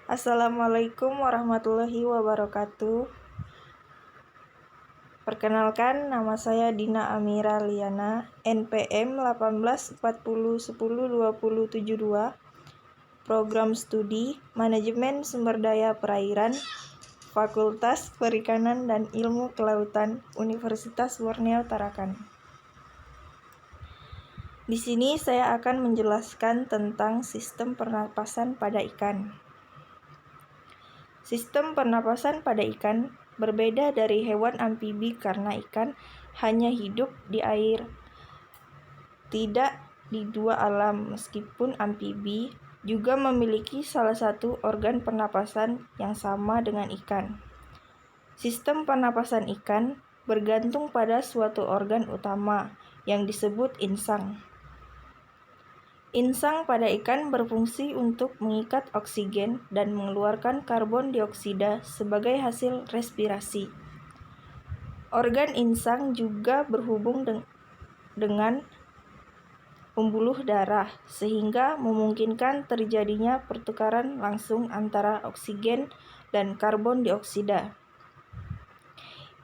Assalamualaikum warahmatullahi wabarakatuh. Perkenalkan, nama saya Dina Amira Liana, NPM 1840102072, Program Studi Manajemen Sumber Daya Perairan, Fakultas Perikanan dan Ilmu Kelautan, Universitas Borneo Tarakan. Di sini saya akan menjelaskan tentang sistem pernapasan pada ikan. Sistem pernapasan pada ikan berbeda dari hewan amfibi karena ikan hanya hidup di air, tidak di dua alam. Meskipun amfibi juga memiliki salah satu organ pernapasan yang sama dengan ikan. Sistem pernapasan ikan bergantung pada suatu organ utama yang disebut insang. Insang pada ikan berfungsi untuk mengikat oksigen dan mengeluarkan karbon dioksida sebagai hasil respirasi. Organ insang juga berhubung dengan pembuluh darah, sehingga memungkinkan terjadinya pertukaran langsung antara oksigen dan karbon dioksida.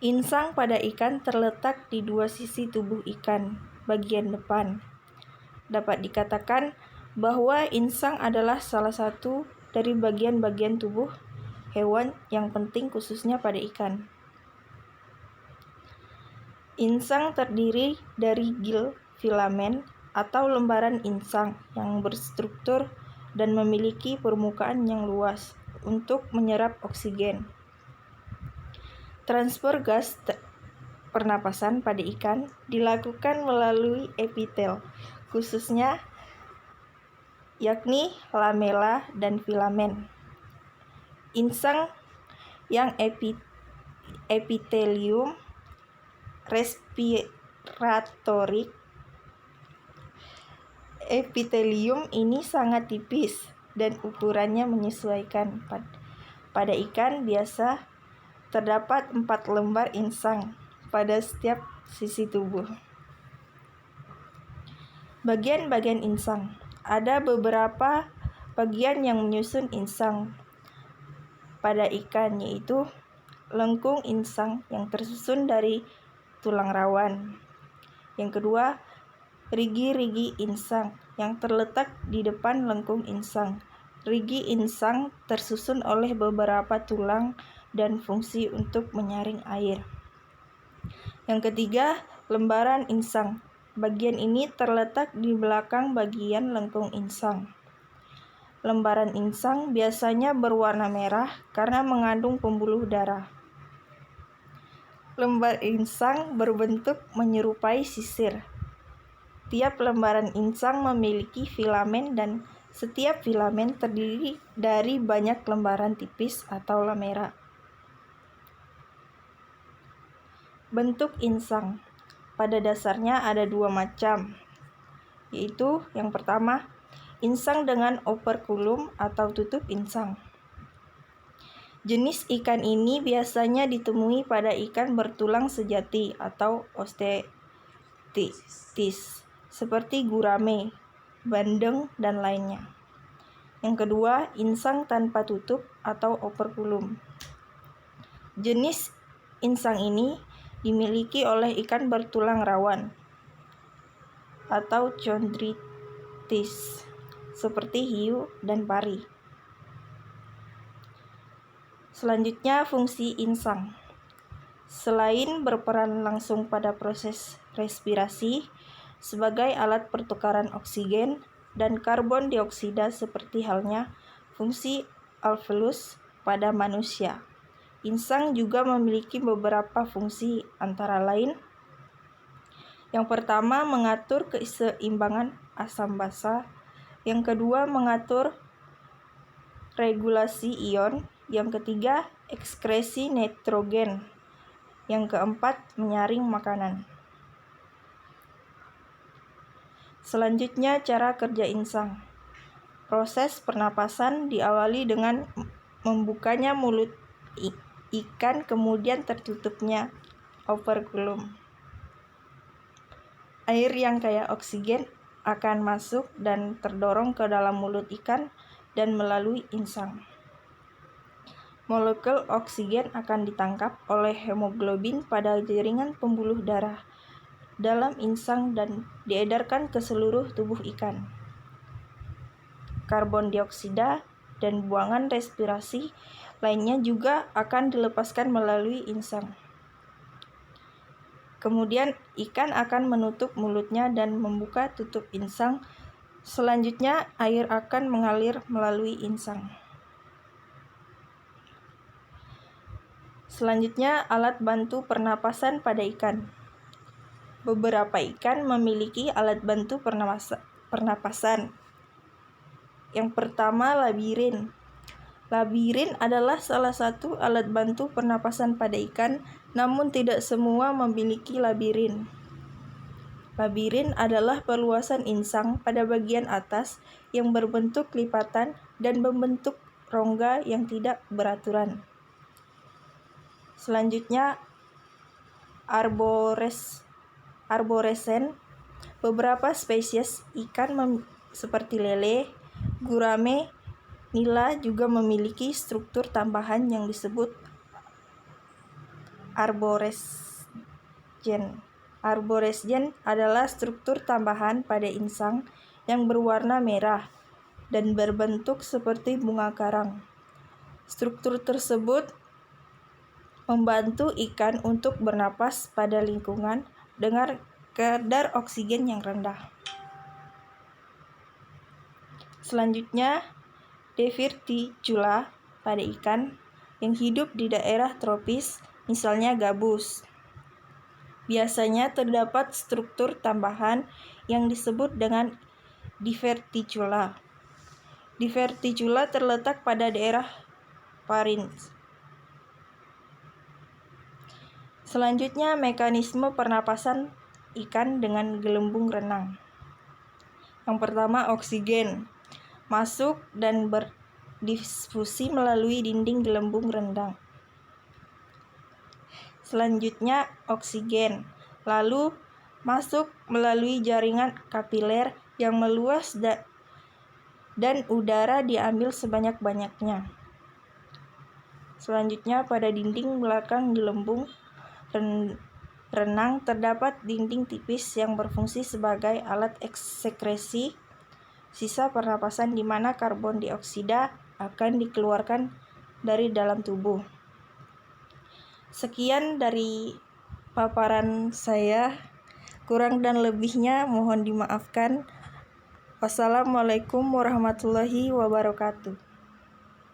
Insang pada ikan terletak di dua sisi tubuh ikan, bagian depan. Dapat dikatakan bahwa insang adalah salah satu dari bagian-bagian tubuh hewan yang penting khususnya pada ikan. Insang terdiri dari gil filamen atau lembaran insang yang berstruktur dan memiliki permukaan yang luas untuk menyerap oksigen. Transfer gas pernapasan pada ikan dilakukan melalui epitel, khususnya yakni lamela dan filamen. Insang yang epitelium respiratorik. Epitelium ini sangat tipis dan ukurannya menyesuaikan. Pada ikan biasa terdapat 4 lembar insang pada setiap sisi tubuh. Bagian-bagian insang. Ada beberapa bagian yang menyusun insang pada ikan, yaitu lengkung insang yang tersusun dari tulang rawan. Yang kedua, rigi-rigi insang yang terletak di depan lengkung insang. Rigi insang tersusun oleh beberapa tulang dan fungsi untuk menyaring air. Yang ketiga, lembaran insang. Bagian ini terletak di belakang bagian lengkung insang. Lembaran insang biasanya berwarna merah karena mengandung pembuluh darah. Lembar insang berbentuk menyerupai sisir. Tiap lembaran insang memiliki filamen dan setiap filamen terdiri dari banyak lembaran tipis atau lamera. Bentuk insang. Pada dasarnya ada 2 macam, yaitu yang pertama, insang dengan operkulum atau tutup insang. Jenis ikan ini biasanya ditemui pada ikan bertulang sejati atau osteotis, seperti gurame, bandeng, dan lainnya. Yang kedua, insang tanpa tutup atau operkulum. Jenis insang ini dimiliki oleh ikan bertulang rawan atau chondritis seperti hiu dan pari. Selanjutnya, fungsi insang. Selain berperan langsung pada proses respirasi sebagai alat pertukaran oksigen dan karbon dioksida seperti halnya fungsi alveolus pada manusia, insang juga memiliki beberapa fungsi, antara lain: yang pertama, mengatur keseimbangan asam basa. Yang kedua, mengatur regulasi ion. Yang ketiga, ekskresi nitrogen. Yang keempat, menyaring makanan. Selanjutnya, cara kerja insang. Proses pernapasan diawali dengan membukanya mulut ikan, kemudian tertutupnya operkulum. Air yang kaya oksigen akan masuk dan terdorong ke dalam mulut ikan dan melalui insang. molekul oksigen akan ditangkap oleh hemoglobin pada jaringan pembuluh darah dalam insang dan diedarkan ke seluruh tubuh ikan. Karbon dioksida dan buangan respirasi lainnya juga akan dilepaskan melalui insang. Kemudian ikan akan menutup mulutnya dan membuka tutup insang. Selanjutnya air akan mengalir melalui insang. Selanjutnya alat bantu pernapasan pada ikan. Beberapa ikan memiliki alat bantu pernapasan. Yang pertama, labirin. Labirin adalah salah satu alat bantu pernapasan pada ikan, namun tidak semua memiliki labirin. Labirin adalah perluasan insang pada bagian atas yang berbentuk lipatan dan membentuk rongga yang tidak beraturan. Selanjutnya, arboresen. Beberapa spesies ikan seperti lele, gurame, nila juga memiliki struktur tambahan yang disebut arboresgen. Arboresgen adalah struktur tambahan pada insang yang berwarna merah dan berbentuk seperti bunga karang. Struktur tersebut membantu ikan untuk bernapas pada lingkungan dengan kadar oksigen yang rendah. Selanjutnya, diverticula pada ikan yang hidup di daerah tropis, misalnya gabus. Biasanya terdapat struktur tambahan yang disebut dengan diverticula. Diverticula terletak pada daerah pharynx. Selanjutnya, mekanisme pernapasan ikan dengan gelembung renang. Yang pertama, oksigen masuk dan berdifusi melalui dinding gelembung renang. Selanjutnya, oksigen lalu masuk melalui jaringan kapiler yang meluas dan udara diambil sebanyak-banyaknya. Selanjutnya, pada dinding belakang gelembung renang terdapat dinding tipis yang berfungsi sebagai alat eksekresi sisa pernapasan di mana karbon dioksida akan dikeluarkan dari dalam tubuh. Sekian dari paparan saya, kurang dan lebihnya mohon dimaafkan. Wassalamualaikum warahmatullahi wabarakatuh.